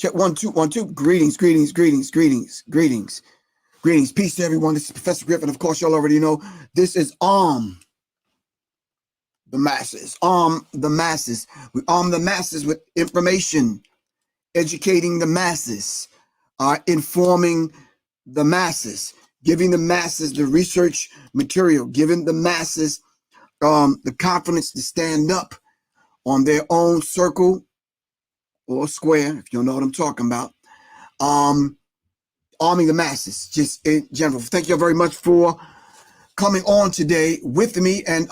Check 1 2 1 2. Greetings, greetings, greetings, greetings, greetings, greetings. Peace to everyone. This is Professor Griff, and of course, y'all already know this is the masses. The masses. We arm the masses with information, educating the masses, informing the masses, giving the masses the research material, giving the masses the confidence to stand up on their own circle or square, if you know what I'm talking about. Arming the masses, just in general. Thank you very much for coming on today with me. And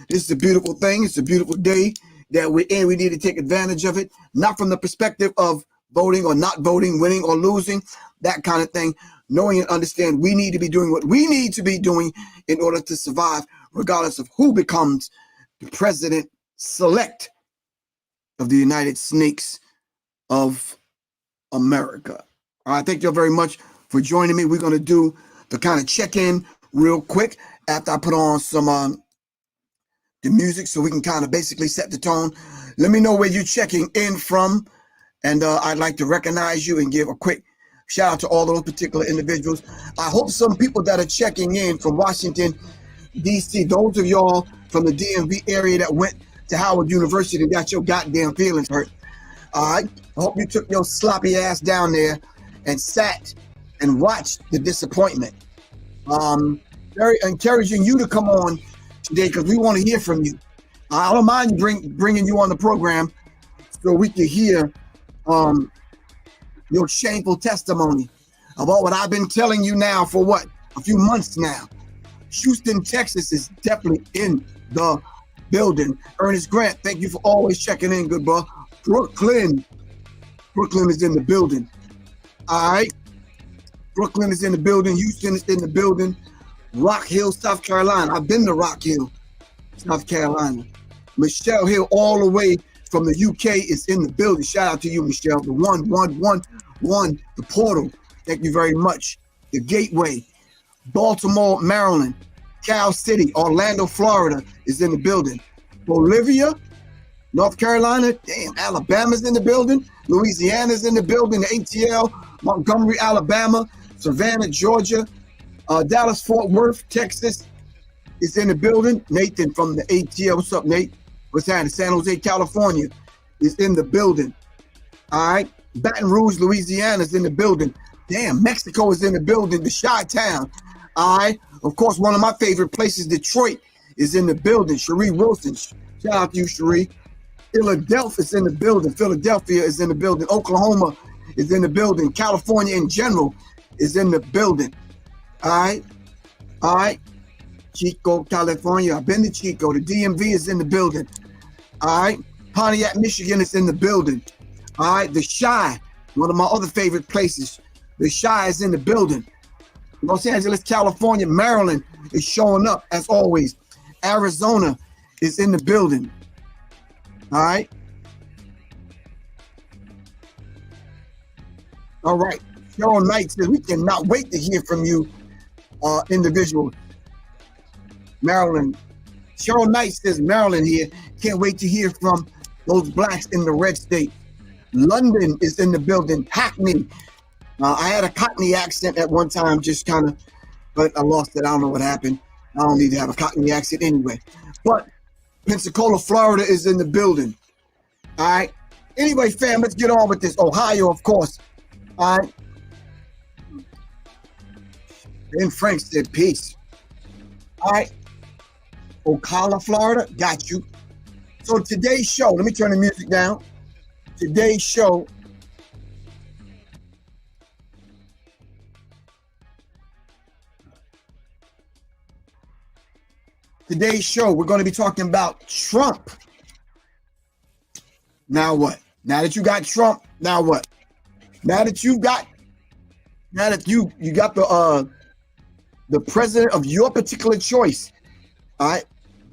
this is a beautiful thing. It's a beautiful day that we're in. We need to take advantage of it, not from the perspective of voting or not voting, winning or losing, that kind of thing. Knowing and understand we need to be doing what we need to be doing in order to survive, regardless of who becomes the president-select of the United Snakes of America. All right, thank you very much for joining me. We're going to do the kind of check-in real quick after I put on some the music so we can kind of basically set the tone. Let me know where you're checking in from, and I'd like to recognize you and give a quick shout out to all those particular individuals. I hope some people that are checking in from Washington, D.C., those of y'all from the DMV area that went to Howard University and got your goddamn feelings hurt. All right, I hope you took your sloppy ass down there and sat and watched the disappointment. Very encouraging you to come on today because we want to hear from you. I don't mind bringing you on the program so we can hear your shameful testimony about what I've been telling you now for what, a few months now. Houston, Texas is definitely in the building. Ernest Grant, thank you for always checking in, good bro. Brooklyn is in the building. All right. Brooklyn is in the building. Houston is in the building. Rock Hill, South Carolina. I've been to Rock Hill, South Carolina. Michelle Hill, all the way from the UK, is in the building. Shout out to you, Michelle. The 111, the portal. Thank you very much. The gateway. Baltimore, Maryland. Cal City, Orlando, Florida is in the building. Bolivia, North Carolina, damn, Alabama's in the building. Louisiana's in the building. The ATL, Montgomery, Alabama, Savannah, Georgia, Dallas, Fort Worth, Texas is in the building. Nathan from the ATL, what's up, Nate? What's happening? San Jose, California is in the building. All right, Baton Rouge, Louisiana is in the building. Damn, Mexico is in the building. The Chi-Town. All right, of course, one of my favorite places, Detroit, is in the building. Cherie Wilson, shout out to you, Cherie. Philadelphia is in the building. Philadelphia is in the building. Oklahoma is in the building. California in general is in the building. All right. Chico, California. I've been to Chico. The DMV is in the building. All right. Pontiac, Michigan is in the building. All right. The Chi, one of my other favorite places. The Chi is in the building. Los Angeles, California, Maryland is showing up as always. Arizona is in the building. All right. All right. Cheryl Knight says we cannot wait to hear from you, individuals. Maryland. Cheryl Knight says Maryland here. Can't wait to hear from those blacks in the red state. London is in the building. Hackney. I had a Cockney accent at one time, just kind of, but I lost it. I don't know what happened. I don't need to have a Cockney accent anyway. But Pensacola, Florida is in the building. All right. Anyway, fam, let's get on with this. Ohio, of course. All right. Ben Frank said peace. All right. Ocala, Florida, got you. So today's show, let me turn the music down. Today's show. We're going to be talking about Trump. Now what? Now that you got Trump, now what? Now that you got the president of your particular choice, all right,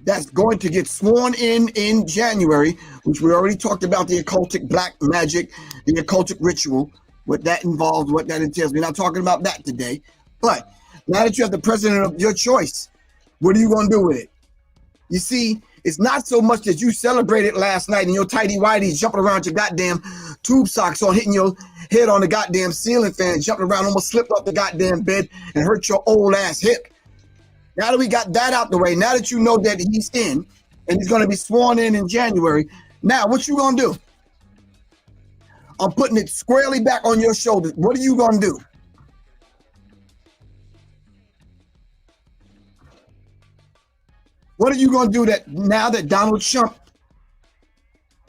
that's going to get sworn in January, which we already talked about, the occultic black magic, the occultic ritual, what that involves, what that entails. We're not talking about that today. But now that you have the president of your choice, what are you going to do with it? You see, It's not so much that you celebrated last night and your tighty whities jumping around your goddamn tube socks on, hitting your head on the goddamn ceiling fan, jumping around, almost slipped off the goddamn bed and hurt your old ass hip. Now that we got that out the way, now that you know that he's in and he's going to be sworn in January, now what you going to do? I'm putting it squarely back on your shoulders. What are you going to do? What are you going to do that now that Donald Trump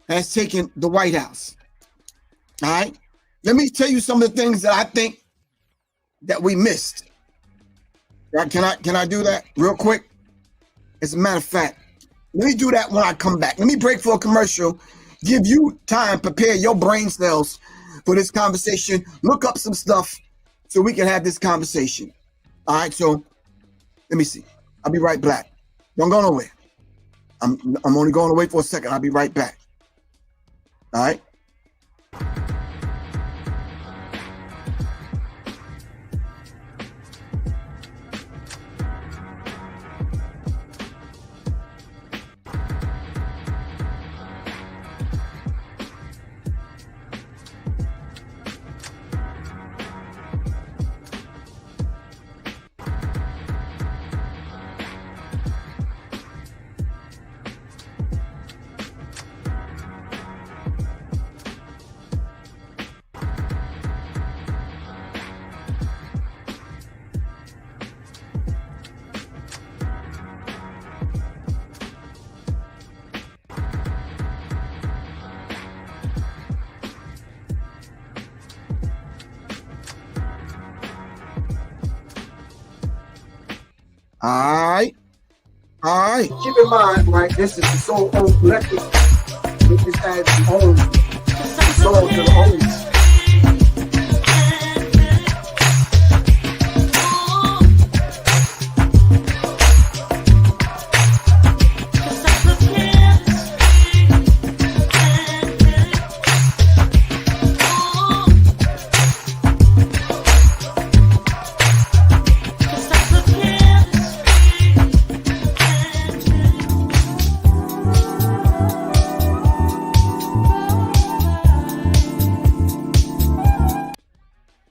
has taken the White House? All right. Let me tell you some of the things that I think that we missed. Can I do that real quick? As a matter of fact, let me do that when I come back. Let me break for a commercial, give you time, prepare your brain cells for this conversation. Look up some stuff so we can have this conversation. All right. So let me see. I'll be right back. Don't go nowhere. I'm only going away for a second. I'll be right back. All right. All right. Keep in mind, right, this is the Soul Home Collective. This is as home, soul to the homies.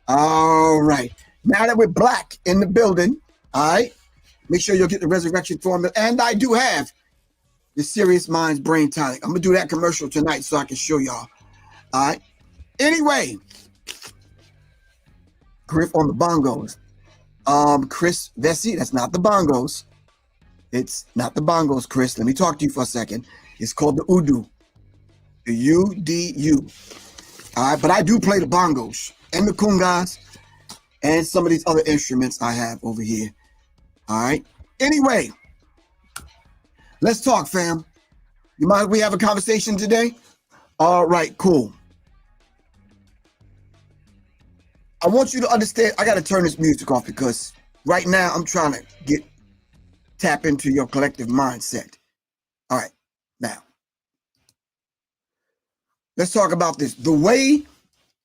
All right. Now that we're black in the building, all right, make sure you'll get the resurrection formula. And I do have the Serious Minds Brain Tonic. I'm going to do that commercial tonight so I can show y'all. All right. Anyway, Griff on the bongos. Chris Vesey, that's not the bongos. It's not the bongos, Chris. Let me talk to you for a second. It's called the Udu. The U-D-U. All right, but I do play the bongos and the kungas and some of these other instruments I have over here. All right. Anyway, let's talk, fam. You mind if we have a conversation today? All right, cool. I want you to understand, I got to turn this music off because right now I'm trying to tap into your collective mindset. All right, now, let's talk about this. The way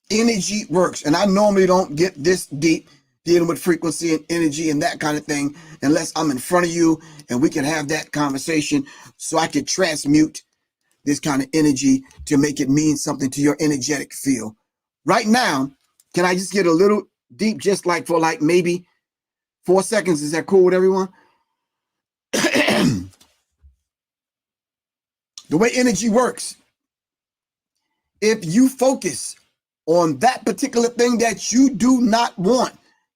energy works, and I normally don't get this deep dealing with frequency and energy and that kind of thing unless I'm in front of you and we can have that conversation so I can transmute this kind of energy to make it mean something to your energetic field. Right now, can I just get a little deep, just like for like maybe 4 seconds? Is that cool with everyone? The way energy works, if you focus on that particular thing that you do not want,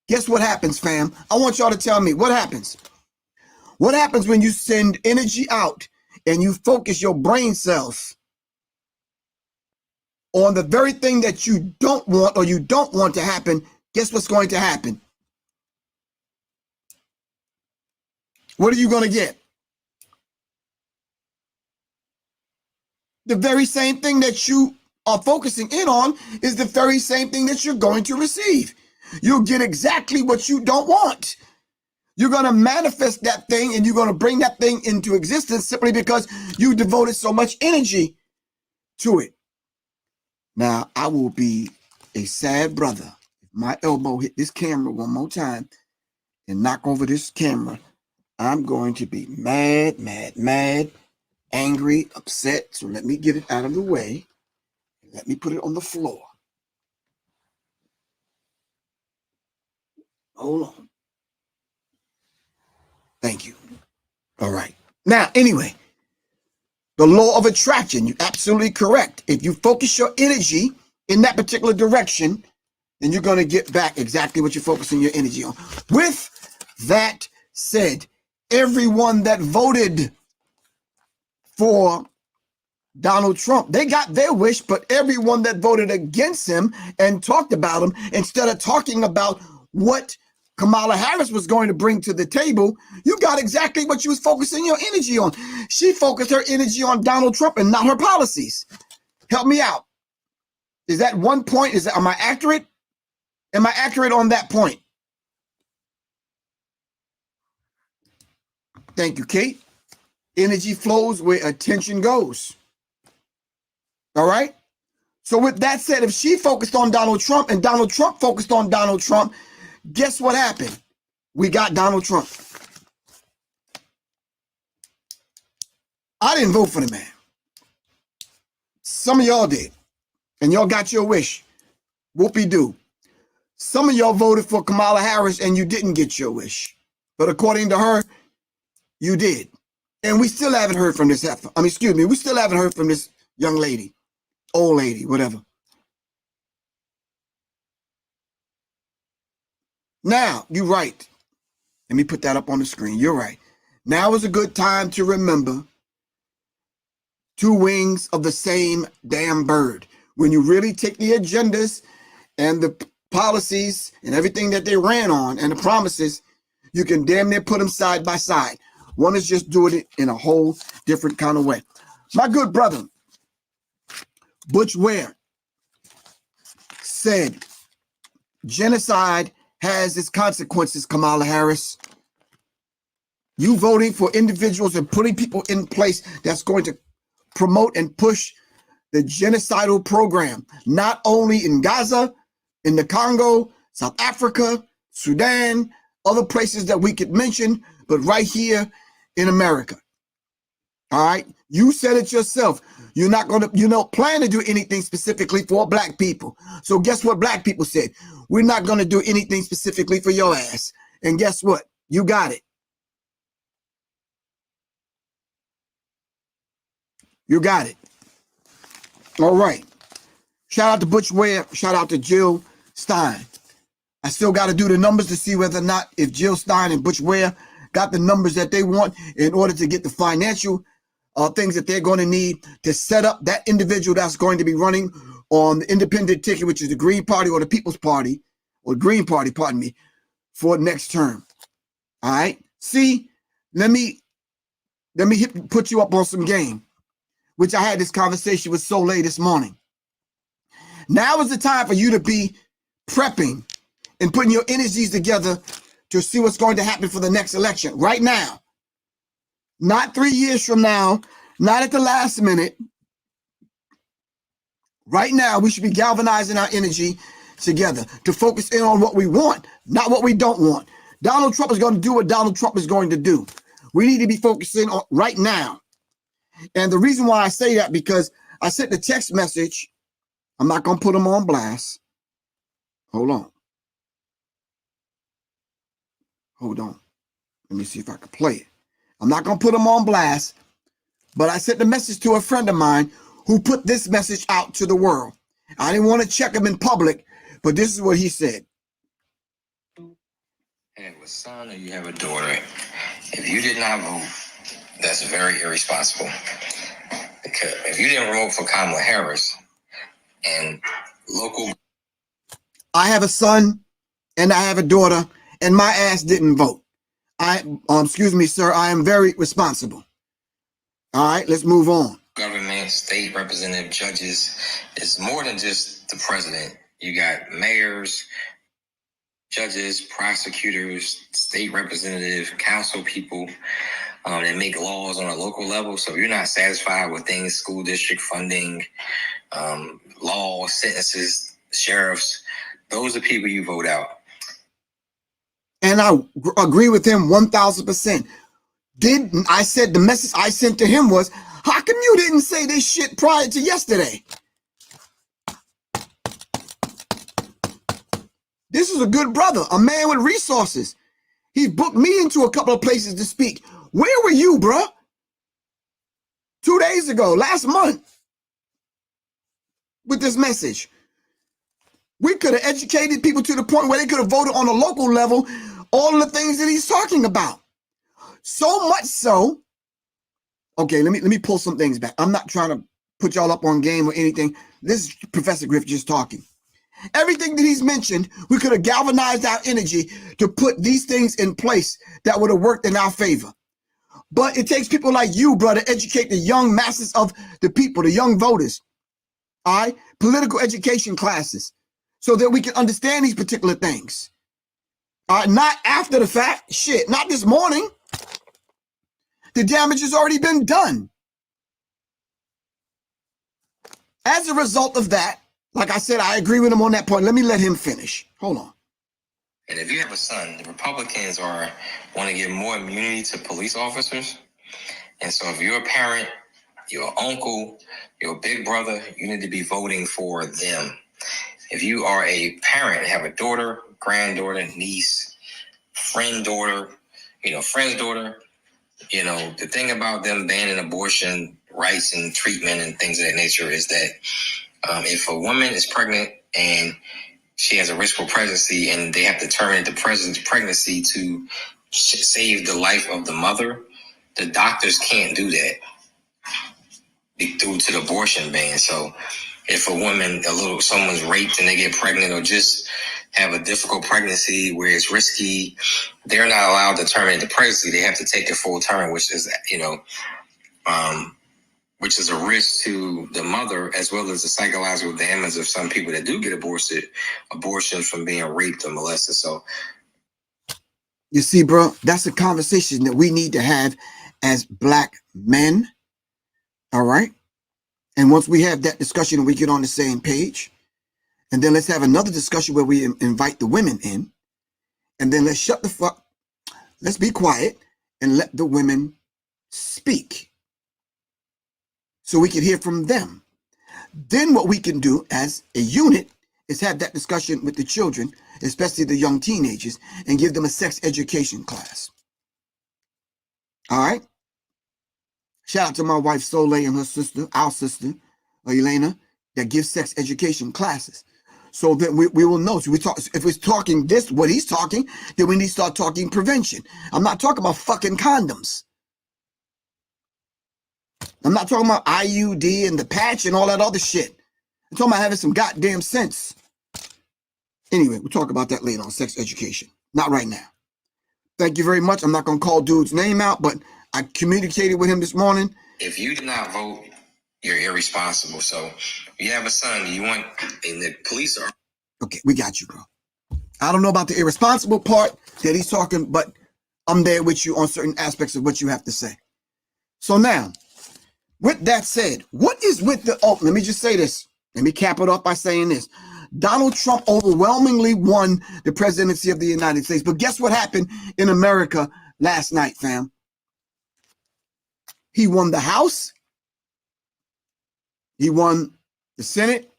guess what happens, fam? I want y'all to tell me what happens. What happens when you send energy out and you focus your brain cells on the very thing that you don't want or you don't want to happen? Guess what's going to happen? What are you going to get? The very same thing that you are focusing in on is the very same thing that you're going to receive. You'll get exactly what you don't want. You're going to manifest that thing and you're going to bring that thing into existence simply because you devoted so much energy to it. Now, I will be a sad brother if my elbow hit this camera one more time and knock over this camera. I'm going to be mad, mad, mad, angry, upset. So let me get it out of the way. Let me put it on the floor. Hold on. Thank you. All right. Now, anyway, the law of attraction, you're absolutely correct. If you focus your energy in that particular direction, then you're going to get back exactly what you're focusing your energy on. With that said, everyone that voted for Donald Trump, they got their wish, but everyone that voted against him and talked about him, instead of talking about what Kamala Harris was going to bring to the table, you got exactly what you was focusing your energy on. She focused her energy on Donald Trump and not her policies. Help me out. Is that one point? Am I accurate? Am I accurate on that point? Thank you, Kate. Energy flows where attention goes. All right? So with that said, if she focused on Donald Trump and Donald Trump focused on Donald Trump, guess what happened? We got Donald Trump. I didn't vote for the man. Some of y'all did. And y'all got your wish. Whoopie-doo. Some of y'all voted for Kamala Harris and you didn't get your wish. But according to her, you did. And we still haven't heard from this heifer. We still haven't heard from this young lady, old lady, whatever. Now, you're right. Let me put that up on the screen. You're right. Now is a good time to remember two wings of the same damn bird. When you really take the agendas and the policies and everything that they ran on and the promises, you can damn near put them side by side. One is just doing it in a whole different kind of way. My good brother, Butch Ware, said, genocide has its consequences, Kamala Harris. You voting for individuals and putting people in place that's going to promote and push the genocidal program, not only in Gaza, in the Congo, South Africa, Sudan, other places that we could mention, but right here in America. All right. You said it yourself. You're not going to, you don't plan to do anything specifically for black people. So guess what black people said? We're not going to do anything specifically for your ass. And guess what? You got it. You got it. All right. Shout out to Butch Ware. Shout out to Jill Stein. I still got to do the numbers to see whether or not if Jill Stein and Butch Ware got the numbers that they want in order to get the financial things that they're going to need to set up that individual that's going to be running on the independent ticket, which is the Green Party or the People's Party, or Green Party, pardon me, for next term. All right. See, let me put you up on some game, which I had this conversation with Soleil this morning. Now is the time for you to be prepping and putting your energies together to see what's going to happen for the next election right now. Not 3 years from now, not at the last minute. Right now, we should be galvanizing our energy together to focus in on what we want, not what we don't want. Donald Trump is going to do what Donald Trump is going to do. We need to be focusing on right now. And the reason why I say that, because I sent the text message. I'm not going to put them on blast. Hold on. Hold on. Let me see if I can play it. I'm not going to put them on blast, but I sent the message to a friend of mine who put this message out to the world. I didn't want to check him in public, but this is what he said. You have a son or you have a daughter. If you did not vote, that's very irresponsible. Because if you didn't vote for Kamala Harris and local... I have a son and I have a daughter, and my ass didn't vote. Excuse me, sir, I am very responsible. All right, let's move on. Government, state representative, judges, it's more than just the president. You got mayors, judges, prosecutors, state representative, council people that make laws on a local level. So if you're not satisfied with things, school district funding, law, sentences, sheriffs, those are people you vote out. And I agree with him 1,000%. I said the message I sent to him was, How come you didn't say this shit prior to yesterday? This is a good brother, a man with resources. He booked me into a couple of places to speak. Where were you, bruh? 2 days ago, last month, with this message. We could have educated people to the point where they could have voted on a local level all of the things that he's talking about. So much so, okay, let me pull some things back. I'm not trying to put y'all up on game or anything. This is Professor Griff just talking. Everything that he's mentioned, we could have galvanized our energy to put these things in place that would have worked in our favor. But it takes people like you, brother, to educate the young masses of the people, the young voters, all right? Political education classes, so that we can understand these particular things. All right, not after the fact, shit, not this morning. The damage has already been done. As a result of that, like I said, I agree with him on that point. Let me let him finish. Hold on. And if you have a son, the Republicans want to give more immunity to police officers. And so if you're a parent, your uncle, your big brother, you need to be voting for them. If you are a parent, have a daughter, granddaughter, niece, friend daughter, friend's daughter, the thing about them banning abortion rights and treatment and things of that nature is that if a woman is pregnant and she has a risk for pregnancy and they have to terminate the pregnancy to save the life of the mother, the doctors can't do that due to the abortion ban. So if a woman, someone's raped and they get pregnant or just have a difficult pregnancy where it's risky, they're not allowed to terminate the pregnancy. They have to take a full term, which is, which is a risk to the mother as well as the psychological damage of some people that do get abortion from being raped or molested. So, you see, bro, that's a conversation that we need to have as Black men. All right. And once we have that discussion, we get on the same page. And then let's have another discussion where we invite the women in. And then let's shut the fuck. Let's be quiet and let the women speak, so we can hear from them. Then what we can do as a unit is have that discussion with the children, especially the young teenagers, and give them a sex education class. All right? Shout out to my wife Soleil and her sister, our sister, Elena, that gives sex education classes. So that we will know. So if we're talking what he's talking, then we need to start talking prevention. I'm not talking about fucking condoms. I'm not talking about IUD and the patch and all that other shit. I'm talking about having some goddamn sense. Anyway, we'll talk about that later on sex education. Not right now. Thank you very much. I'm not going to call dude's name out, but I communicated with him this morning. If you do not vote, you're irresponsible. So you have a son, and the police are... Okay, we got you, bro. I don't know about the irresponsible part that he's talking, but I'm there with you on certain aspects of what you have to say. So now, with that said, what is with let me just say this. Let me cap it off by saying this. Donald Trump overwhelmingly won the presidency of the United States. But guess what happened in America last night, fam? He won the House. He won the Senate.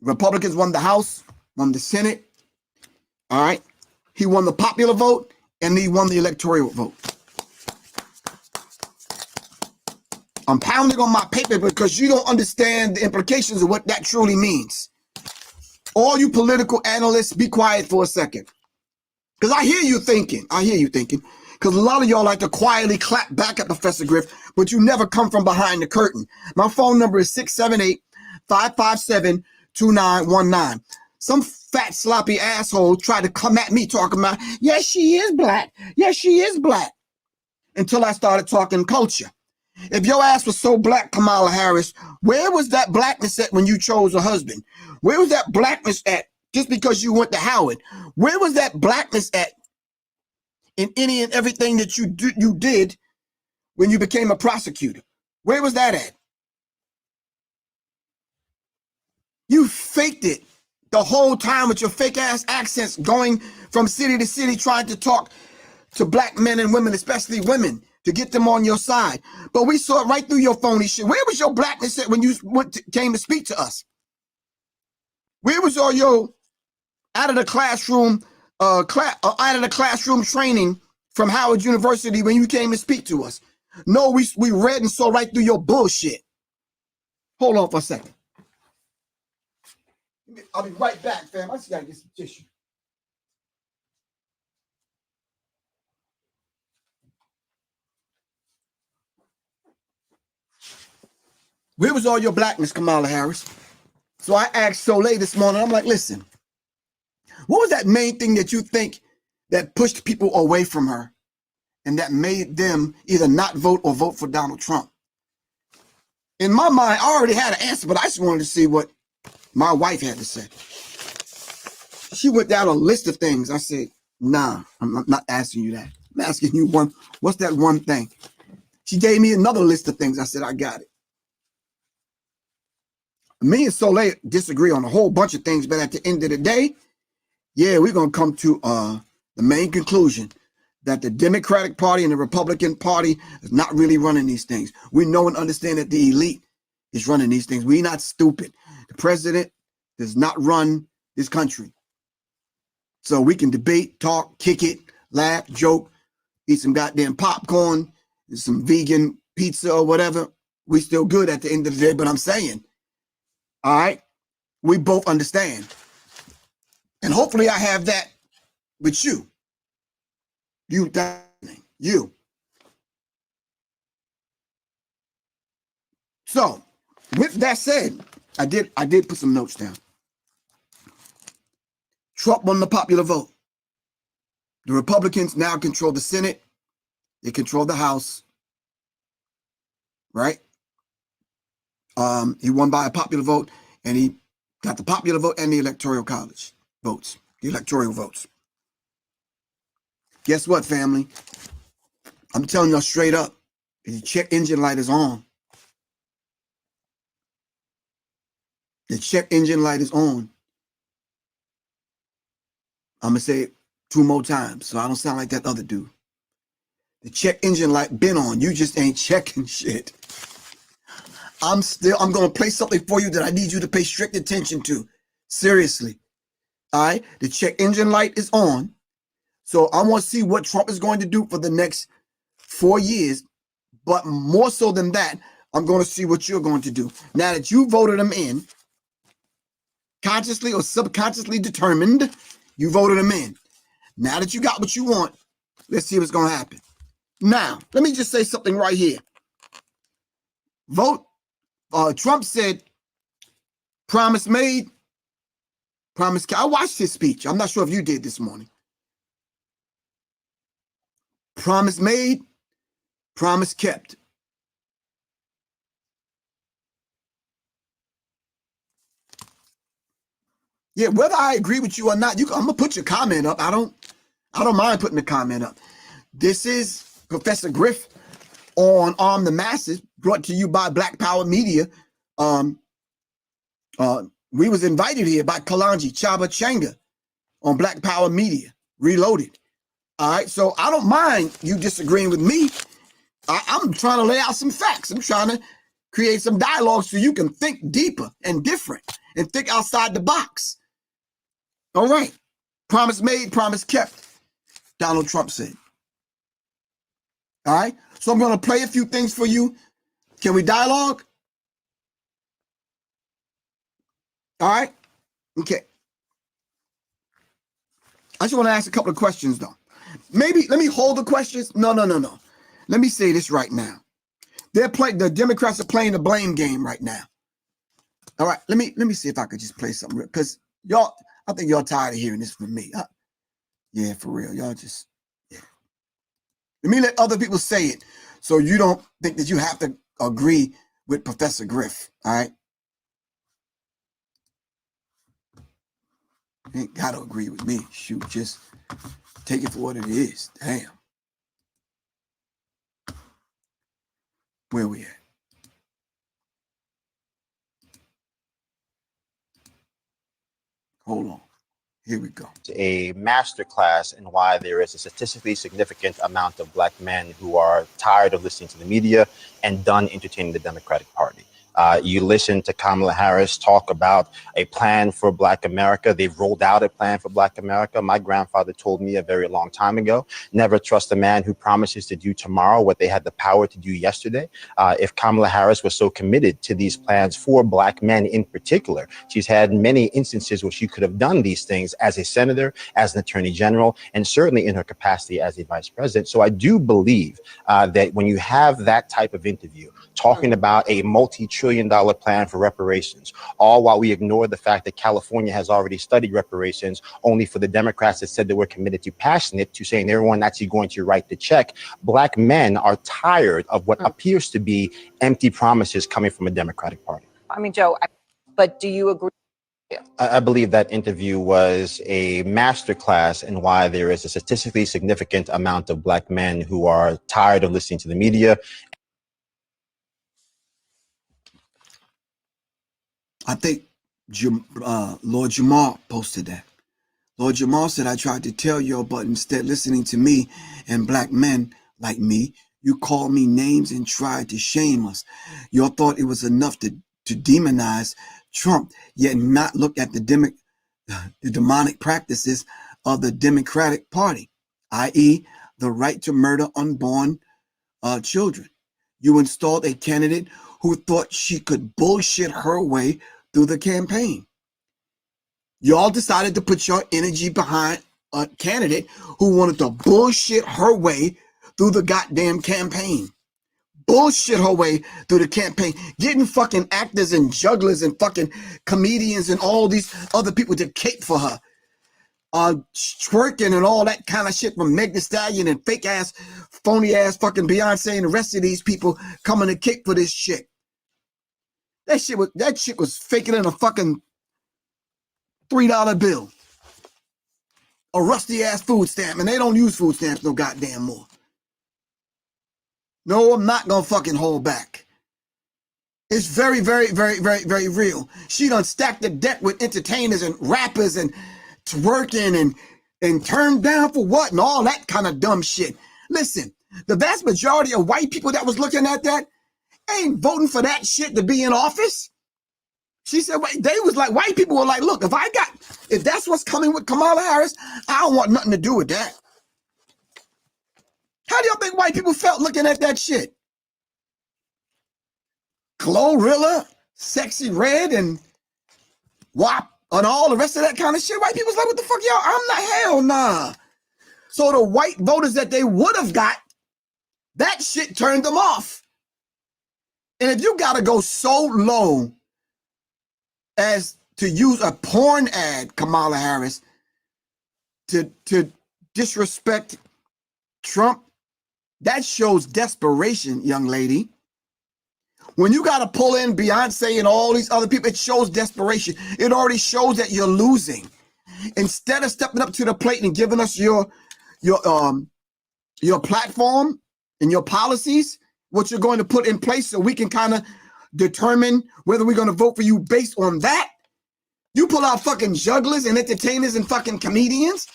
Republicans won the House, won the Senate. All right. He won the popular vote and he won the electoral vote. I'm pounding on my paper because you don't understand the implications of what that truly means. All you political analysts, be quiet for a second. Because I hear you thinking. Because a lot of y'all like to quietly clap back at Professor Griff, but you never come from behind the curtain. My phone number is 678-557-2919. Some fat, sloppy asshole tried to come at me talking about, yes, she is black. Yes, she is black. Until I started talking culture. If your ass was so black, Kamala Harris, where was that blackness at when you chose a husband? Where was that blackness at just because you went to Howard? Where was that blackness at in any and everything that you did when you became a prosecutor? Where was that at? You faked it the whole time with your fake ass accents, going from city to city trying to talk to black men and women, especially women, to get them on your side. But we saw it right through your phony shit. Where was your blackness at when you came to speak to us? Where was all your out of the classroom training from Howard University when you came to speak to us? No, we read and saw right through your bullshit. Hold on for a second. I'll be right back, fam. I just gotta get some tissue. Where was all your blackness, Kamala Harris? So I asked Soleil this morning, I'm like, listen, what was that main thing that you think that pushed people away from her and that made them either not vote or vote for Donald Trump? In my mind, I already had an answer, but I just wanted to see what my wife had to say. She went down a list of things. I said, nah, I'm not asking you that. I'm asking you one, what's that one thing? She gave me another list of things. I said, I got it. Me and Soleil disagree on a whole bunch of things, but at the end of the day, yeah, we're going to come to the main conclusion that the Democratic Party and the Republican Party is not really running these things. We know and understand that the elite is running these things. We're not stupid. The president does not run this country. So we can debate, talk, kick it, laugh, joke, eat some goddamn popcorn, some vegan pizza or whatever. We still good at the end of the day, but I'm saying, all right, we both understand. And hopefully I have that with you. You. So, with that said, I did put some notes down. Trump won the popular vote. The Republicans now control the Senate. They control the House. Right? He won by a popular vote, and he got the popular vote and the electoral college votes, the electoral votes. Guess what, family? I'm telling y'all straight up, the check engine light is on. The check engine light is on. I'm going to say it 2 more times so I don't sound like that other dude. The check engine light been on. You just ain't checking shit. I'm going to play something for you that I need you to pay strict attention to. Seriously. All right? The check engine light is on. So I want to see what Trump is going to do for the next 4 years. But more so than that, I'm going to see what you're going to do. Now that you voted him in, consciously or subconsciously determined, you voted him in. Now that you got what you want, let's see what's going to happen. Now, let me just say something right here. Trump said, promise made, promise kept. I watched his speech. I'm not sure if you did this morning. Promise made, promise kept. Yeah, whether I agree with you or not, I'm gonna put your comment up. I don't mind putting the comment up. This is Professor Griff on Arm the Masses, brought to you by Black Power Media. We was invited here by Kalanji Chaba Changa on Black Power Media, Reloaded. All right, so I don't mind you disagreeing with me. I'm trying to lay out some facts. I'm trying to create some dialogue so you can think deeper and different and think outside the box. All right. Promise made, promise kept, Donald Trump said. All right. So I'm going to play a few things for you. Can we dialogue? All right. Okay. I just want to ask a couple of questions, though. Maybe let me hold the questions. No. Let me say this right now. The Democrats are playing the blame game right now. All right. Let me see if I could just play something real, because I think y'all tired of hearing this from me. Yeah, for real. Y'all just, yeah. Let me let other people say it so you don't think that you have to agree with Professor Griff. All right. You ain't got to agree with me. Shoot, just take it for what it is. Damn. Where we at? Hold on. Here we go. A masterclass in why there is a statistically significant amount of black men who are tired of listening to the media and done entertaining the Democratic Party. You listen to Kamala Harris talk about a plan for Black America. They've rolled out a plan for Black America. My grandfather told me a very long time ago, never trust a man who promises to do tomorrow what they had the power to do yesterday. If Kamala Harris was so committed to these plans for Black men in particular, she's had many instances where she could have done these things as a senator, as an attorney general, and certainly in her capacity as a vice president. So I do believe that when you have that type of interview, talking about a multi-trillion-dollar plan for reparations, all while we ignore the fact that California has already studied reparations, only for the Democrats that said they were committed to passing it, to saying everyone actually going to write the check. Black men are tired of what appears to be empty promises coming from a Democratic Party. I mean, Joe, but do you agree? I believe that interview was a masterclass in why there is a statistically significant amount of black men who are tired of listening to the media. I think Lord Jamal posted that. Lord Jamal said, I tried to tell you, but instead listening to me and black men like me, you called me names and tried to shame us. You thought it was enough to demonize Trump, yet not look at the demonic practices of the Democratic Party, i.e. the right to murder unborn children. You installed a candidate who thought she could bullshit her way through the campaign. Y'all decided to put your energy behind a candidate who wanted to bullshit her way through the goddamn campaign. Bullshit her way through the campaign. Getting fucking actors and jugglers and fucking comedians and all these other people to cape for her. Twerking and all that kind of shit from Meg Thee Stallion and fake ass, phony ass fucking Beyonce and the rest of these people coming to kick for this shit. That shit was faking in a fucking $3 bill. A rusty ass food stamp, and they don't use food stamps no goddamn more. No, I'm not gonna fucking hold back. It's very, very, very, very, very real. She done stacked the deck with entertainers and rappers and twerking and turned down for what and all that kind of dumb shit. Listen, the vast majority of white people that was looking at that ain't voting for that shit to be in office. She said, they was like, white people were like, look, if that's what's coming with Kamala Harris, I don't want nothing to do with that. How do y'all think white people felt looking at that shit? Glorilla, Sexy Red, and WAP, and all the rest of that kind of shit. White people's like, what the fuck, y'all? I'm not, hell nah. So the white voters that they would have got, that shit turned them off. And if you gotta go so low as to use a porn ad, Kamala Harris, to disrespect Trump, that shows desperation, young lady. When you got to pull in Beyonce and all these other people, it shows desperation. It already shows that you're losing. Instead of stepping up to the plate and giving us your platform and your policies, what you're going to put in place so we can kind of determine whether we're going to vote for you based on that, you pull out fucking jugglers and entertainers and fucking comedians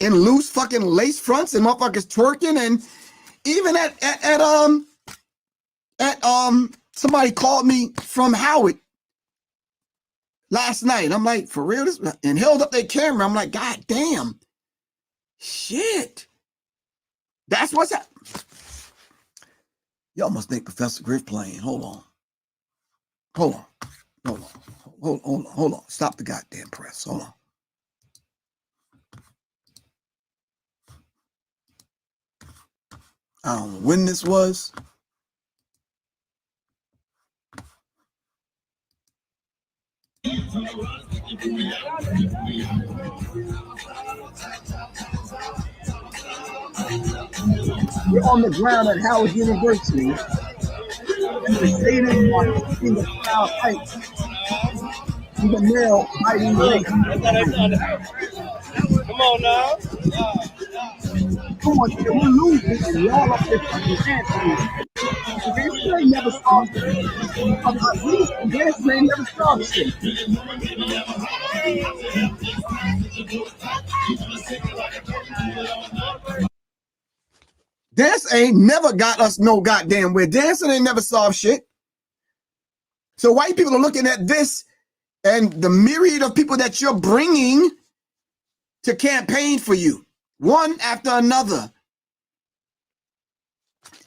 in loose fucking lace fronts and motherfuckers twerking, and even at somebody called me from Howard last night. I'm like, for real? And held up their camera. I'm like, God damn. Shit. That's what's happening. Y'all must think Professor Griff playing. Hold on. Stop the goddamn press. Hold on. I don't know when this was. We're on the ground at Howard University. And the stadium are in the crowd heights. And the male biting race. Come on now. Come on, we're losing and y'all up there fucking dancing. Dancing ain't never solved shit. Dancing ain't never solved shit. Dance ain't never got us no goddamn where. Dancing ain't never solved shit. So white people are looking at this and the myriad of people that you're bringing to campaign for you, one after another,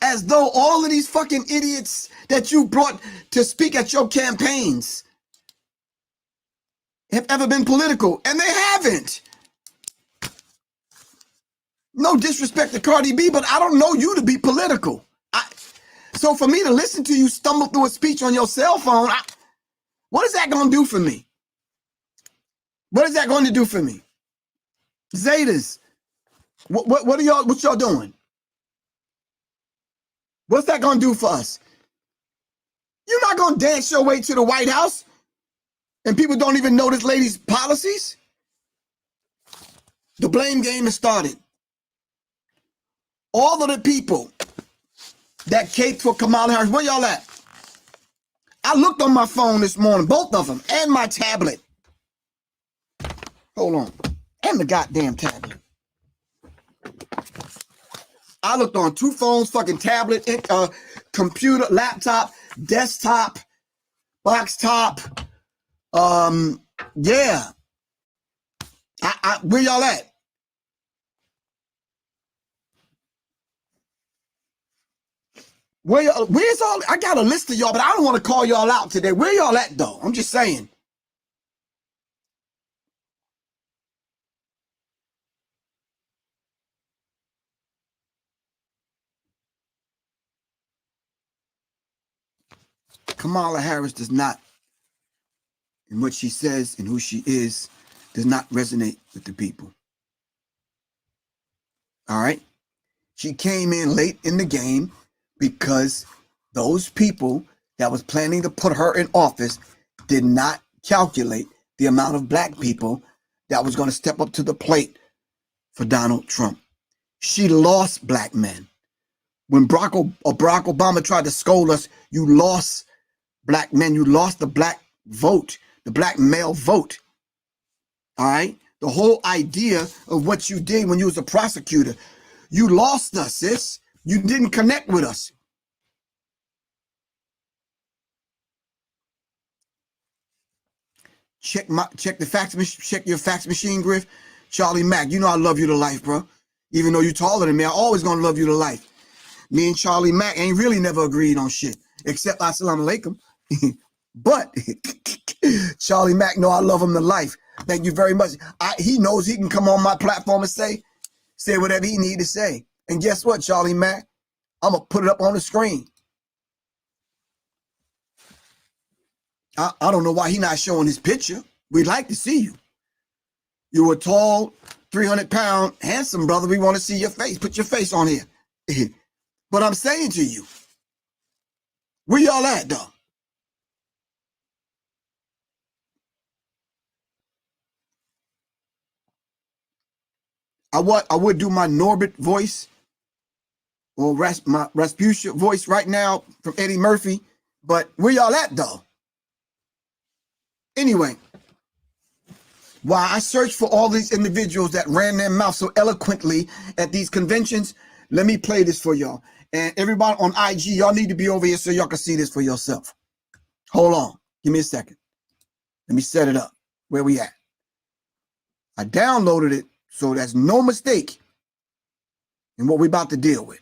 as though all of these fucking idiots that you brought to speak at your campaigns have ever been political, and they haven't. No disrespect to Cardi B, but I don't know you to be political. So for me to listen to you stumble through a speech on your cell phone, what is that going to do for me? What is that going to do for me? Zetas, what are y'all? What y'all doing? What's that going to do for us? You're not going to dance your way to the White House, and people don't even know this lady's policies. The blame game has started. All of the people that caped for Kamala Harris, where y'all at? I looked on my phone this morning, both of them, and my tablet. Hold on. And the goddamn tablet. I looked on 2 phones, fucking tablet, computer, laptop, desktop, box top. Yeah. Where y'all at? Where's all? I got a list of y'all, but I don't want to call y'all out today. Where y'all at though? I'm just saying. Kamala Harris does not, and what she says and who she is, does not resonate with the people. All right? She came in late in the game because those people that was planning to put her in office did not calculate the amount of black people that was going to step up to the plate for Donald Trump. She lost black men. When Barack Obama tried to scold us, you lost black men. You lost the black vote, the black male vote. All right? The whole idea of what you did when you was a prosecutor, you lost us, sis. You didn't connect with us. Check your fax machine, Griff. Charlie Mack, you know I love you to life, bro. Even though you're taller than me, I always gonna love you to life. Me and Charlie Mack ain't really never agreed on shit, except assalamu alaikum. But Charlie Mack know I love him to life. Thank you very much. He knows he can come on my platform and say whatever he need to say. And guess what, Charlie Mack? I'm gonna put it up on the screen. I don't know why he not showing his picture. We'd like to see you. You're a tall, 300-pound, handsome brother. We want to see your face. Put your face on here. But I'm saying to you, where y'all at, though? I would do my Norbert voice or my Rasputia voice right now from Eddie Murphy, but where y'all at, though? Anyway, while I search for all these individuals that ran their mouth so eloquently at these conventions, let me play this for y'all. And everybody on IG, y'all need to be over here so y'all can see this for yourself. Hold on. Give me a second. Let me set it up. Where we at? I downloaded it, so there's no mistake in what we're about to deal with.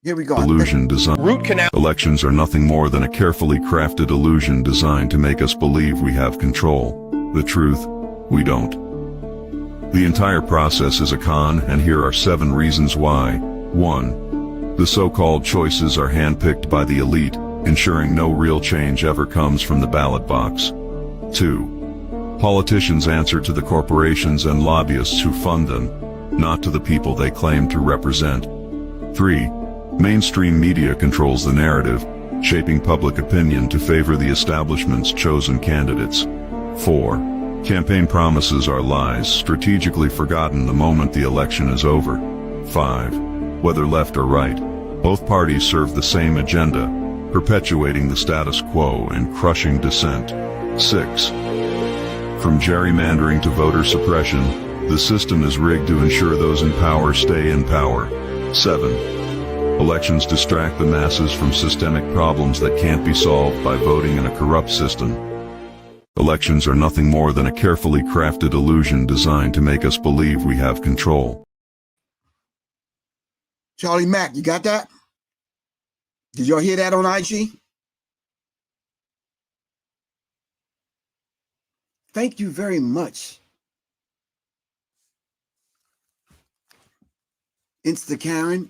Here we go. Illusion design. Root canal. Elections are nothing more than a carefully crafted illusion designed to make us believe we have control. The truth, we don't. The entire process is a con, and here are 7 reasons why. 1. The so-called choices are handpicked by the elite, ensuring no real change ever comes from the ballot box. 2. Politicians answer to the corporations and lobbyists who fund them, not to the people they claim to represent. 3. Mainstream media controls the narrative, shaping public opinion to favor the establishment's chosen candidates. 4. Campaign promises are lies, strategically forgotten the moment the election is over. 5. Whether left or right, both parties serve the same agenda: perpetuating the status quo and crushing dissent. 6. From gerrymandering to voter suppression, the system is rigged to ensure those in power stay in power. 7. Elections distract the masses from systemic problems that can't be solved by voting in a corrupt system. Elections are nothing more than a carefully crafted illusion designed to make us believe we have control. Charlie Mack, you got that? Did y'all hear that on IG? Thank you very much. Insta Karen,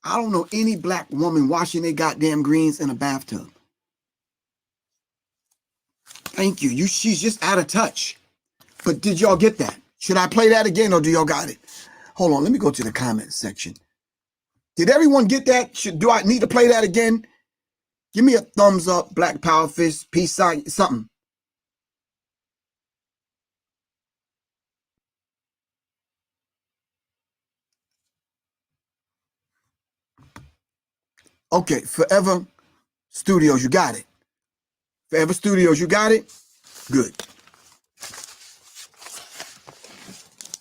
I don't know any black woman washing their goddamn greens in a bathtub. Thank you. She's just out of touch. But did y'all get that? Should I play that again or do y'all got it? Hold on, let me go to the comment section. Did everyone get that? Do I need to play that again? Give me a thumbs up, Black Power Fist, peace sign, something. Okay, Forever Studios, you got it. Forever Studios, you got it? Good.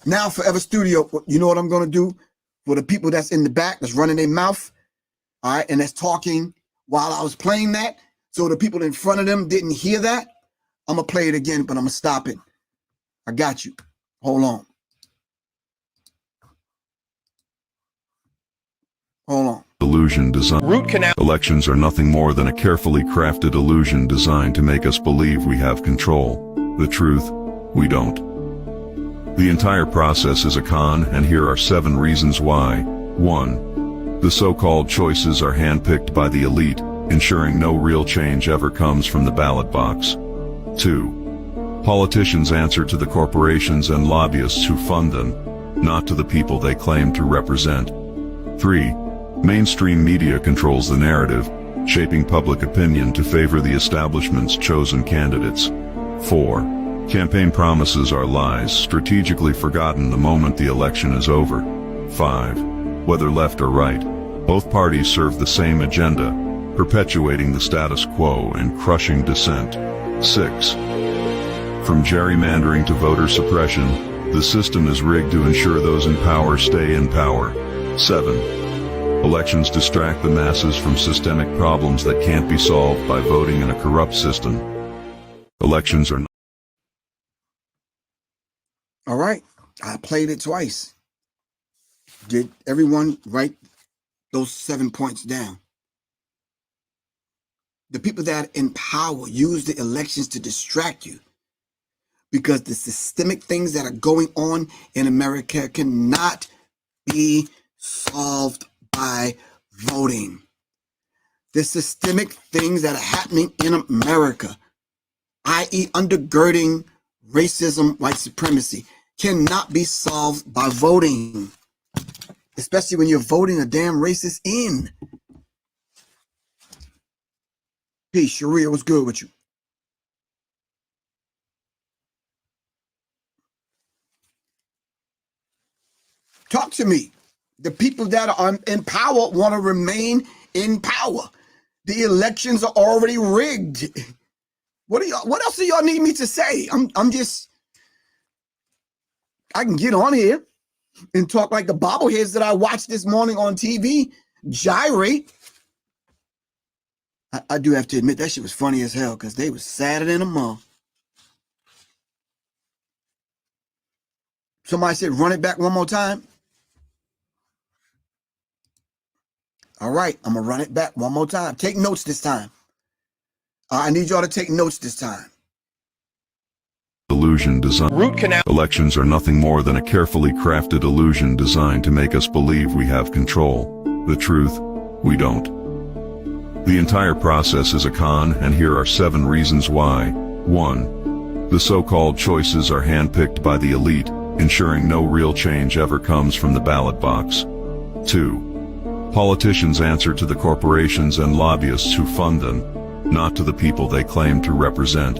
Now, Forever Studio, you know what I'm going to do? For the people that's in the back, that's running their mouth, all right, and that's talking while I was playing that, so the people in front of them didn't hear that, I'm going to play it again, but I'm going to stop it. I got you. Hold on. Hold on. Illusion design. Root canal. Elections are nothing more than a carefully crafted illusion designed to make us believe we have control. The truth, we don't. The entire process is a con, and here are 7 reasons why. 1. The so-called choices are handpicked by the elite, ensuring no real change ever comes from the ballot box. 2. Politicians answer to the corporations and lobbyists who fund them, not to the people they claim to represent. 3. Mainstream media controls the narrative, shaping public opinion to favor the establishment's chosen candidates. 4. Campaign promises are lies, strategically forgotten the moment the election is over. 5. Whether left or right, both parties serve the same agenda, perpetuating the status quo and crushing dissent. 6. From gerrymandering to voter suppression, the system is rigged to ensure those in power stay in power. 7. Elections distract the masses from systemic problems that can't be solved by voting in a corrupt system. Elections are All right, I played it twice. Did everyone write those 7 points down? The people that are in power use the elections to distract you because the systemic things that are going on in America cannot be solved by voting. The systemic things that are happening in America, i.e. undergirding racism, white supremacy, cannot be solved by voting, especially when you're voting a damn racist in. Peace, Sharia, what's good with you? Talk to me. The people that are in power want to remain in power. The elections are already rigged. What else do y'all need me to say? I can get on here and talk like the bobbleheads that I watched this morning on TV gyrate. I do have to admit that shit was funny as hell because they was sadder than a mom. Somebody said, run it back one more time. All right, I'm going to run it back one more time. Take notes this time. I need y'all to take notes this time. illusion design. Root canal. Elections are nothing more than a carefully crafted illusion designed to make us believe we have control. The truth, we don't. The entire process is a con, and here are 7 reasons why. 1. The so-called choices are handpicked by the elite, ensuring no real change ever comes from the ballot box. 2. Politicians answer to the corporations and lobbyists who fund them, not to the people they claim to represent.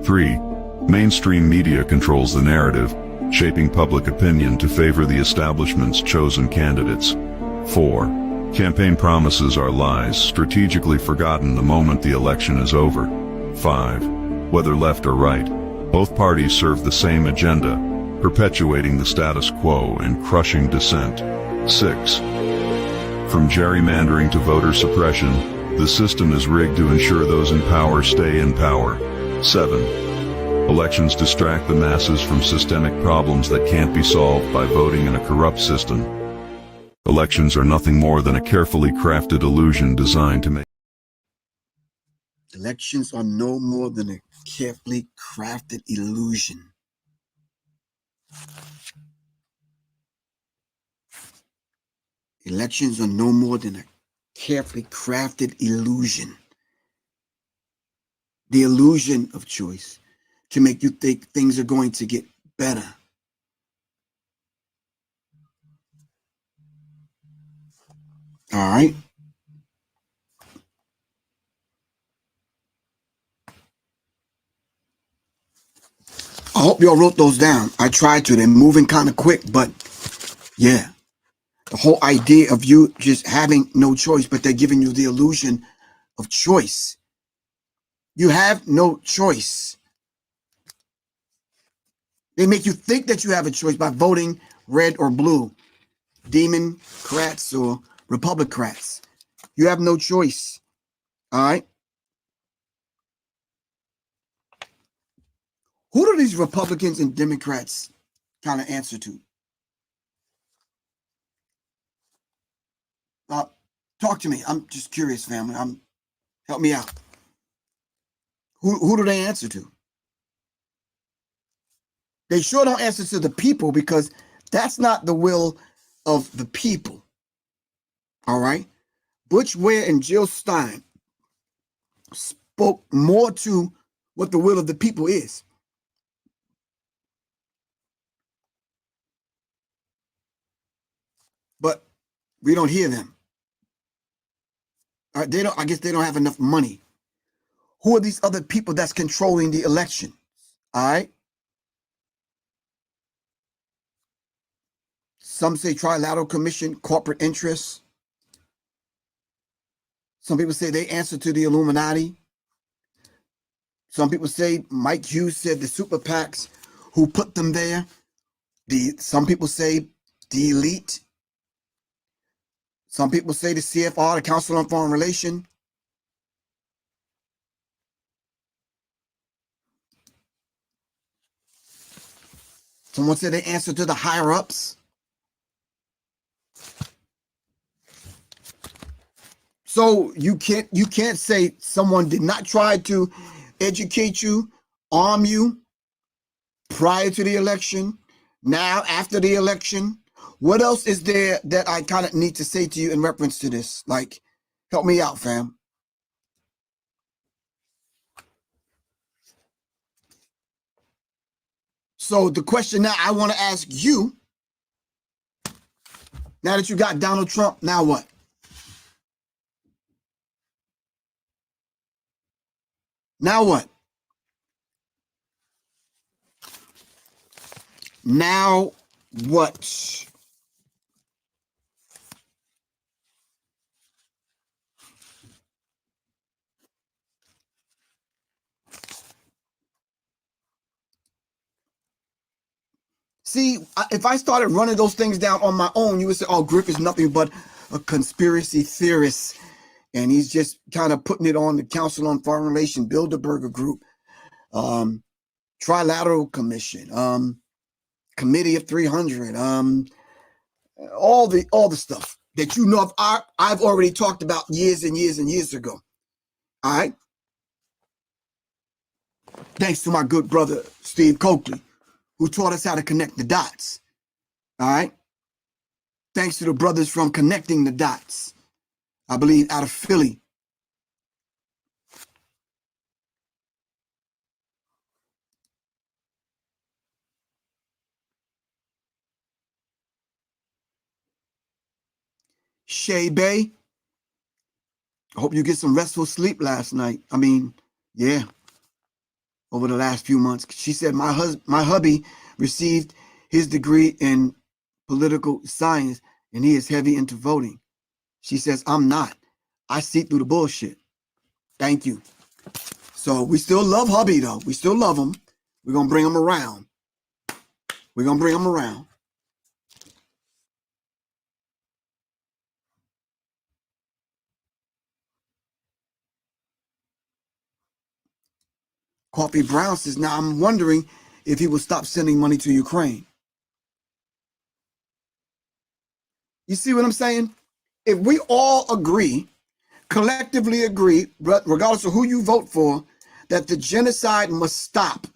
3. Mainstream media controls the narrative, shaping public opinion to favor the establishment's chosen candidates. 4. Campaign promises are lies, strategically forgotten the moment the election is over. 5. Whether left or right, both parties serve the same agenda, perpetuating the status quo and crushing dissent. 6. From gerrymandering to voter suppression, the system is rigged to ensure those in power stay in power. 7. Elections distract the masses from systemic problems that can't be solved by voting in a corrupt system. Elections are nothing more than a carefully crafted illusion designed to make. Elections are no more than a carefully crafted illusion. Elections are no more than a carefully crafted illusion. The illusion of choice to make you think things are going to get better. All right. I hope y'all wrote those down. I tried to. They're moving kind of quick, but yeah. The whole idea of you just having no choice, but they're giving you the illusion of choice. You have no choice. They make you think that you have a choice by voting red or blue, Democrats or Republicans. You have no choice. All right. Who do these Republicans and Democrats kind of answer to? Talk to me. I'm just curious, family. Help me out. Who do they answer to? They sure don't answer to the people, because that's not the will of the people. All right. Butch Ware and Jill Stein spoke more to what the will of the people is. But we don't hear them. All right, I guess they don't have enough money. Who are these other people that's controlling the election? All right. Some say Trilateral Commission, corporate interests. Some people say they answer to the Illuminati. Some people say Mike Hughes said the super PACs who put them there. Some people say the elite. Some people say the CFR, the Council on Foreign Relations. Someone said they answer to the higher ups. So you can't say someone did not try to educate you, arm you prior to the election, now after the election. What else is there that I kind of need to say to you in reference to this? Like, help me out, fam. So the question now I want to ask you, now that you got Donald Trump, now what? Now what? Now what? See, if I started running those things down on my own, you would say, oh, Griff is nothing but a conspiracy theorist. And he's just kind of putting it on the Council on Foreign Relations, Bilderberger Group, Trilateral Commission, Committee of 300, all the stuff that you know I've already talked about years and years and years ago. All right. Thanks to my good brother, Steve Coakley, who taught us how to connect the dots. All right. Thanks to the brothers from Connecting the Dots, I believe out of Philly. Shay Bay, I hope you get some restful sleep last night. I mean, yeah, over the last few months. She said my hubby received his degree in political science, and he is heavy into voting. She says, I'm not. I see through the bullshit. Thank you. So we still love hubby, though. We still love him. We're going to bring him around. We're going to bring him around. Coffee Brown says, now I'm wondering if he will stop sending money to Ukraine. You see what I'm saying? If we all agree, collectively agree, regardless of who you vote for, that the genocide must stop,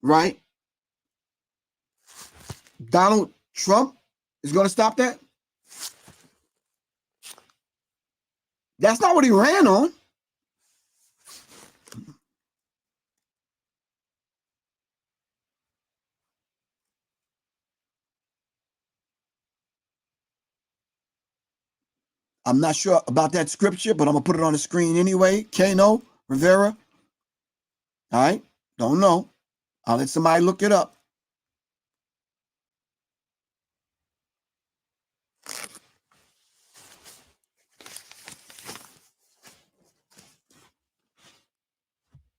right? Donald Trump is going to stop that? That's not what he ran on. I'm not sure about that scripture, but I'm going to put it on the screen anyway. Kano Rivera. All right. Don't know. I'll let somebody look it up.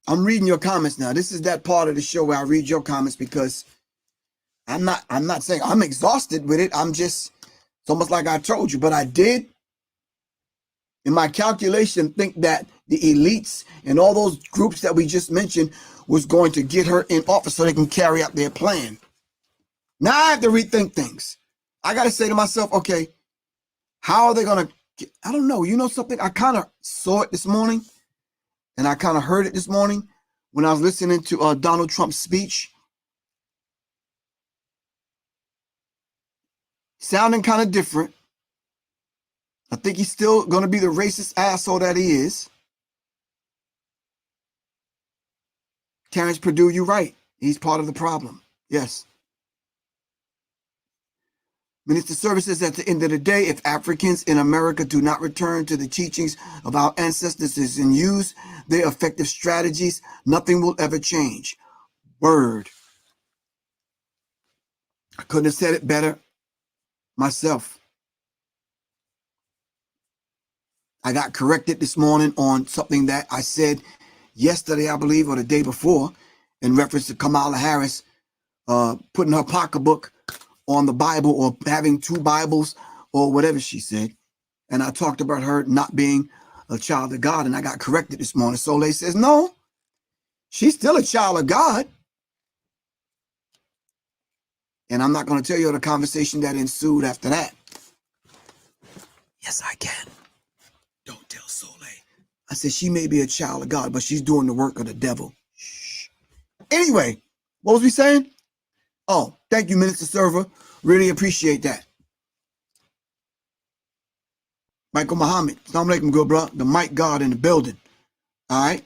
I'm reading your comments now. This is that part of the show where I read your comments because I'm not saying I'm exhausted with it. It's almost like I told you, but I did in my calculation think that the elites and all those groups that we just mentioned was going to get her in office so they can carry out their plan. Now I have to rethink things. I got to say to myself, okay, how are they going to, I don't know. You know something? I kind of saw it this morning and I kind of heard it this morning when I was listening to Donald Trump's speech. Sounding kind of different. I think he's still going to be the racist asshole that he is. Terrence Perdue, you're right. He's part of the problem. Yes. Minister Services, at the end of the day, if Africans in America do not return to the teachings of our ancestors and use their effective strategies, nothing will ever change. Word. I couldn't have said it better myself. I got corrected this morning on something that I said yesterday, I believe, or the day before, in reference to Kamala Harris putting her pocketbook on the Bible or having two Bibles or whatever she said. And I talked about her not being a child of God, and I got corrected this morning. Soleil says, no, she's still a child of God. And I'm not going to tell you the conversation that ensued after that. Yes, I can. Don't tell Soleil. I said, she may be a child of God, but she's doing the work of the devil. Shh. Anyway, what was we saying? Oh, thank you, Minister Server. Really appreciate that. Michael Muhammad. Assalamu alaikum, good bro. The mic God in the building. All right.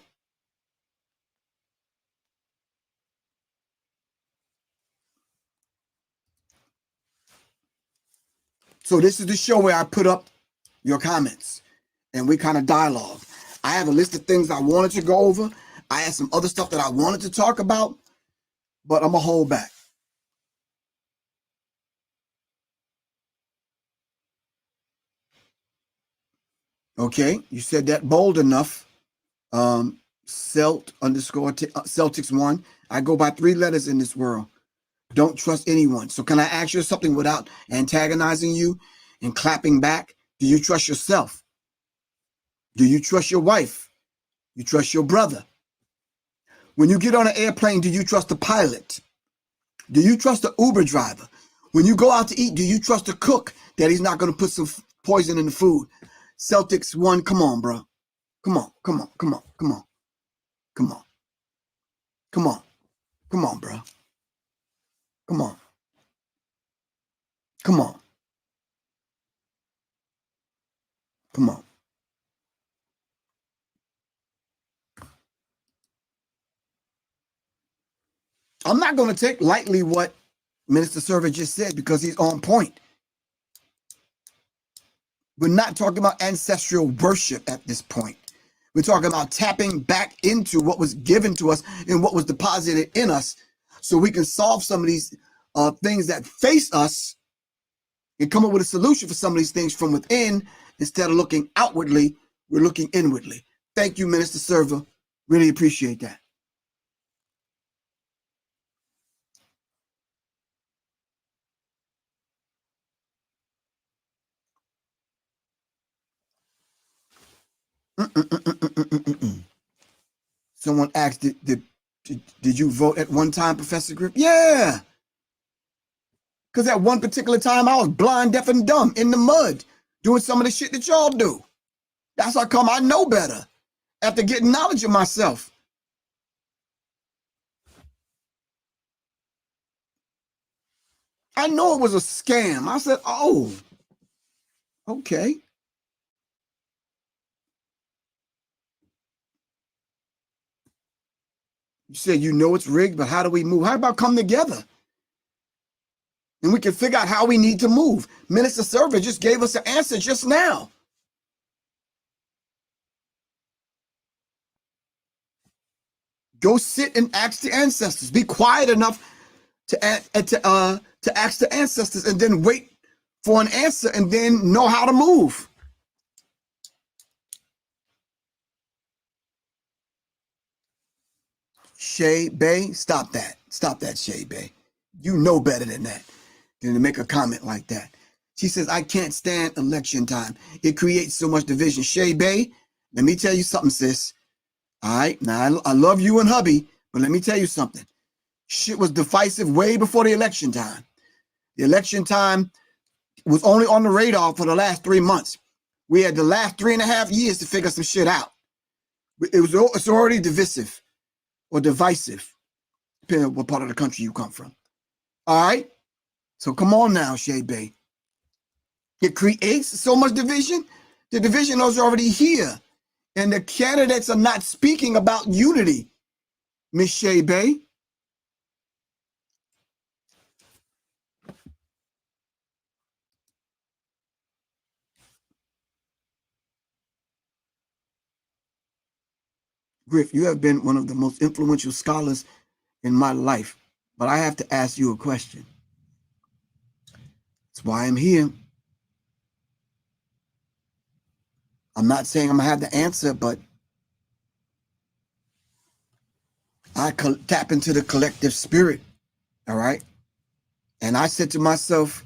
So this is the show where I put up your comments and we kind of dialogue. I have a list of things I wanted to go over. I had some other stuff that I wanted to talk about, but I'm going to hold back. Okay, you said that bold enough. Celtics 1. I go by 3 letters in this world. Don't trust anyone. So can I ask you something without antagonizing you and clapping back? Do you trust yourself? Do you trust your wife? You trust your brother? When you get on an airplane, do you trust the pilot? Do you trust the Uber driver? When you go out to eat, do you trust the cook that he's not going to put some poison in the food? Celtics 1, come on, bro. Come on, come on, come on, come on. Come on. Come on. Come on, bro. Come on. Come on. Come on. I'm not going to take lightly what Minister Server just said because he's on point. We're not talking about ancestral worship at this point. We're talking about tapping back into what was given to us and what was deposited in us so we can solve some of these things that face us and come up with a solution for some of these things from within. Instead of looking outwardly, we're looking inwardly. Thank you, Minister Server. Really appreciate that. Someone asked, did you vote at one time, Professor Griff? Yeah. Because at one particular time, I was blind, deaf, and dumb in the mud doing some of the shit that y'all do. That's how come I know better after getting knowledge of myself. I know it was a scam. I said, oh, okay. You said you know it's rigged, but how do we move? How about come together? And we can figure out how we need to move. Minister Server just gave us an answer just now. Go sit and ask the ancestors. Be quiet enough to ask the ancestors and then wait for an answer and then know how to move. Shay Bay, stop that. Stop that, Shay Bay. You know better than that, than to make a comment like that. She says, I can't stand election time. It creates so much division. Shay Bay, let me tell you something, sis. All right, now I love you and hubby, but let me tell you something. Shit was divisive way before the election time. The election time was only on the radar for the last 3 months. We had the last 3.5 years to figure some shit out. It's already divisive or divisive, depending on what part of the country you come from. All right, so come on now, Shay Bay. It creates so much division. The division is already here. And the candidates are not speaking about unity, Miss Shay Bay. Griff, you have been one of the most influential scholars in my life, but I have to ask you a question. That's why I'm here. I'm not saying I'm gonna have the answer, but I tap into the collective spirit, all right? And I said to myself,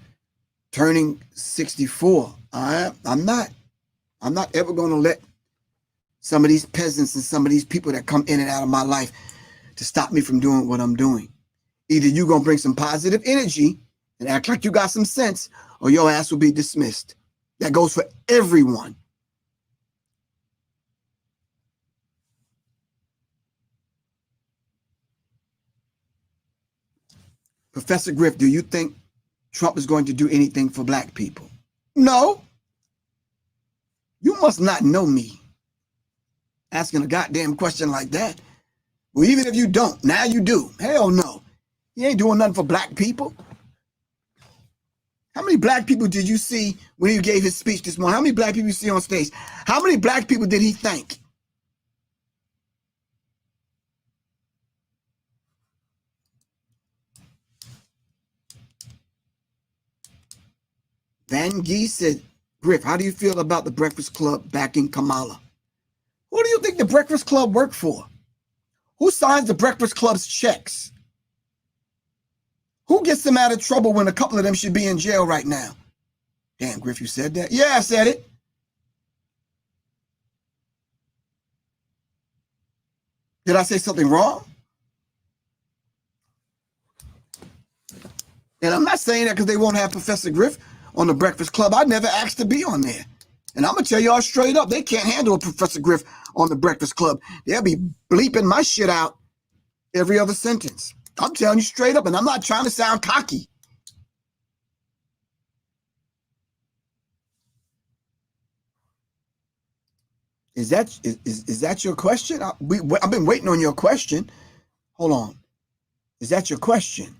turning 64, I'm not ever gonna let some of these peasants and some of these people that come in and out of my life to stop me from doing what I'm doing. Either you're gonna bring some positive energy and act like you got some sense, or your ass will be dismissed. That goes for everyone. Professor Griff, do you think Trump is going to do anything for black people? No. You must not know me. Asking a goddamn question like that. Well, even if you don't, now you do. Hell no. He ain't doing nothing for black people. How many black people did you see when he gave his speech this morning? How many black people you see on stage? How many black people did he thank? Van Gee said, Griff, how do you feel about the Breakfast Club backing Kamala? Who do you think the Breakfast Club work for? Who signs the Breakfast Club's checks? Who gets them out of trouble when a couple of them should be in jail right now? Damn, Griff, you said that? Yeah, I said it. Did I say something wrong? And I'm not saying that because they won't have Professor Griff on the Breakfast Club. I never asked to be on there. And I'm going to tell y'all straight up, they can't handle a Professor Griff on the Breakfast Club. They'll be bleeping my shit out every other sentence. I'm telling you straight up, and I'm not trying to sound cocky. Is that your question? I've been waiting on your question. Hold on. Is that your question?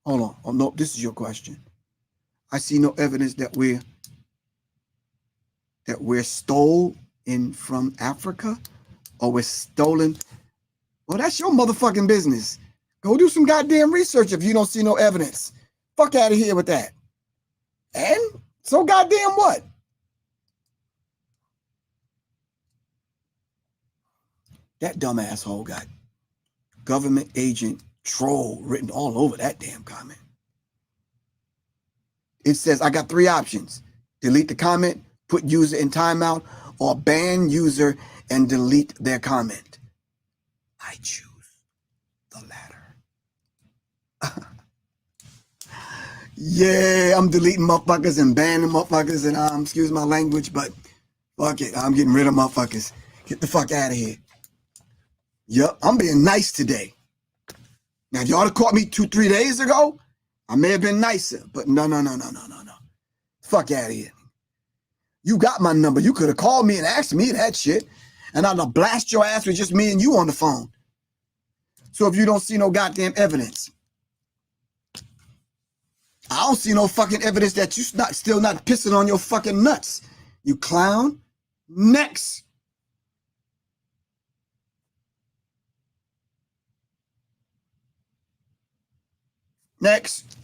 Hold on. Oh, no, this is your question. I see no evidence that we're stolen from Africa, or we're stolen. Well, that's your motherfucking business. Go do some goddamn research if you don't see no evidence. Fuck out of here with that. And so goddamn what? That dumb asshole got government agent troll written all over that damn comment. It says, I got 3 options. Delete the comment, put user in timeout, or ban user and delete their comment. I choose the latter. Yeah, I'm deleting motherfuckers and banning motherfuckers and excuse my language, but fuck it. I'm getting rid of motherfuckers. Get the fuck out of here. Yup, I'm being nice today. Now, if y'all have caught me 2-3 days ago, I may have been nicer, but no. Fuck out of here. You got my number. You could have called me and asked me that shit, and I'd have blast your ass with just me and you on the phone. So if you don't see no goddamn evidence, I don't see no fucking evidence that you still not pissing on your fucking nuts. You clown. Next. Next.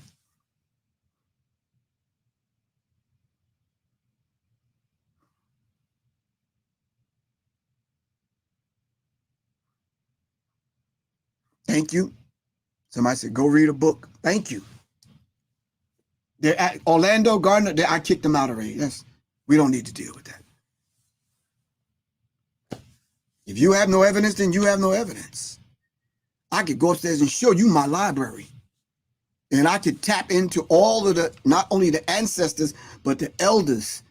Thank you. Somebody said, go read a book. Thank you. They're at Orlando Gardner. I kicked them out already. We don't need to deal with that. If you have no evidence, then you have no evidence. I could go upstairs and show you my library. And I could tap into all of not only the ancestors, but the elders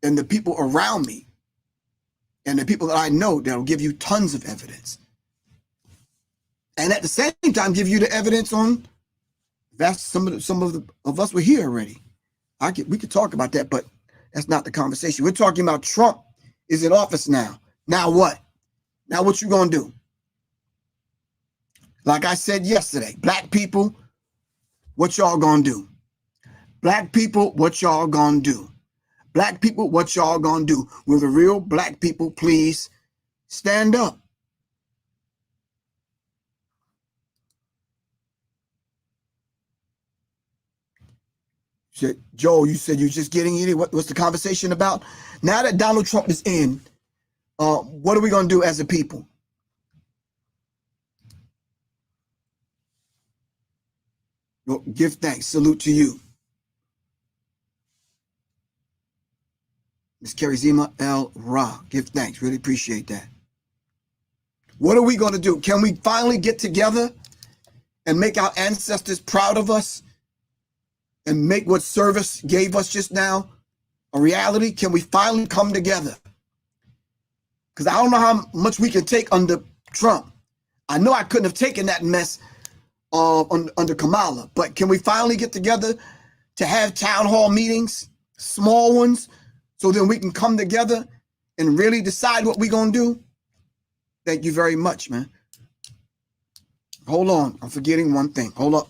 and the people around me and the people that I know that'll give you tons of evidence. And at the same time, give you the evidence on that's some of us were here already. We could talk about that, but that's not the conversation. We're talking about Trump is in office now. Now what? Now what you gonna do? Like I said yesterday, black people, what y'all gonna do? Black people, what y'all gonna do? Black people, what y'all gonna do? Will the real black people please stand up? Joe, you said you're just getting in it. What's the conversation about? Now that Donald Trump is in, what are we going to do as a people? Well, give thanks. Salute to you. Ms. Karizima El Ra. Give thanks. Really appreciate that. What are we going to do? Can we finally get together and make our ancestors proud of us? And make what Service gave us just now a reality? Can we finally come together? Because I don't know how much we can take under Trump. I know I couldn't have taken that mess under Kamala, but can we finally get together to have town hall meetings, small ones, so then we can come together and really decide what we're going to do? Thank you very much, man. Hold on. I'm forgetting one thing. Hold up.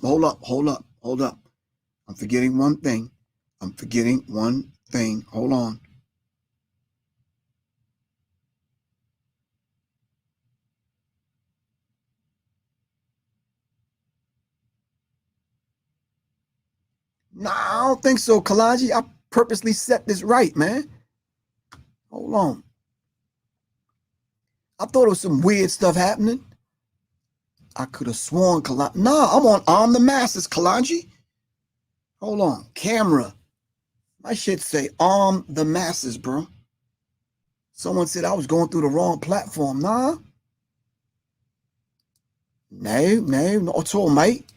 I'm forgetting one thing. Hold on. Nah, I don't think so, Kalaji. I purposely set this right, man. Hold on. I thought there was some weird stuff happening. I could have sworn Kalaji. Nah, I'm on Arm the Masses, Kalaji. Hold on. Camera. My shit say Arm the Masses, bro. Someone said I was going through the wrong platform. Nah. No, not at all, mate.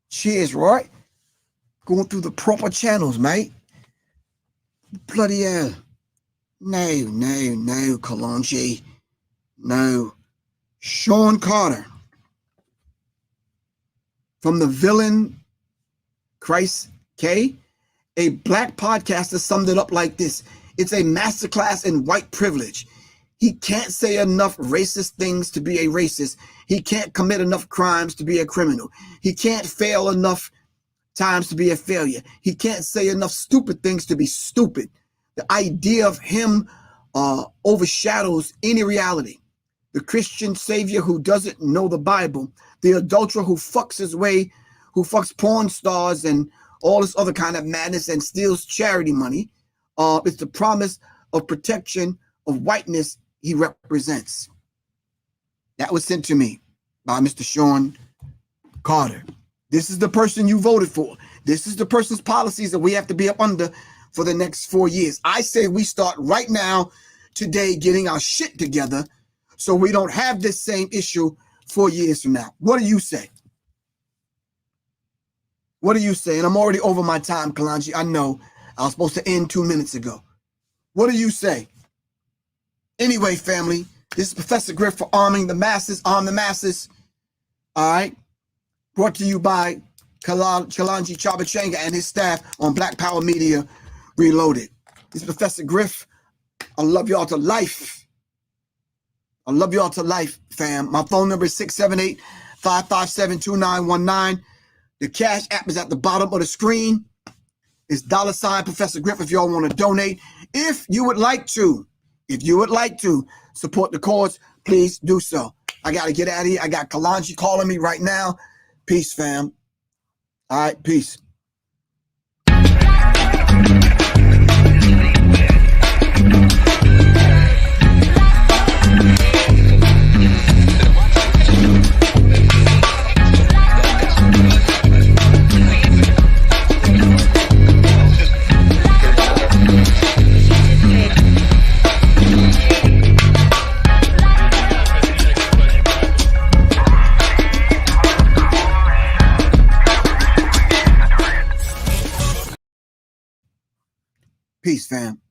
Cheers, right? Going through the proper channels, mate. Bloody hell. No, Kalanji. No. Sean Carter. From the villain Christ K, a black podcaster summed it up like this. It's a masterclass in white privilege. He can't say enough racist things to be a racist. He can't commit enough crimes to be a criminal. He can't fail enough times to be a failure. He can't say enough stupid things to be stupid. The idea of him overshadows any reality. The Christian savior who doesn't know the Bible, the adulterer who fucks his way, who fucks porn stars and all this other kind of madness and steals charity money. It's the promise of protection of whiteness he represents. That was sent to me by Mr. Sean Carter. This is the person you voted for. This is the person's policies that we have to be up under for the next 4 years. I say we start right now, today, getting our shit together so we don't have this same issue 4 years from now. What do you say? What do you say? And I'm already over my time, Kalanji. I know. I was supposed to end 2 minutes ago. What do you say? Anyway, family, this is Professor Griff for Arming the Masses. Arm the Masses. All right. Brought to you by Kalanji Chabachenga and his staff on Black Power Media Reloaded. This is Professor Griff. I love y'all to life. I love y'all to life, fam. My phone number is 678-557-2919. The Cash App is at the bottom of the screen. It's $ Professor Griff if y'all want to donate. If you would like to support the cause, please do so. I got to get out of here. I got Kalanji calling me right now. Peace, fam. All right, peace. Peace, fam.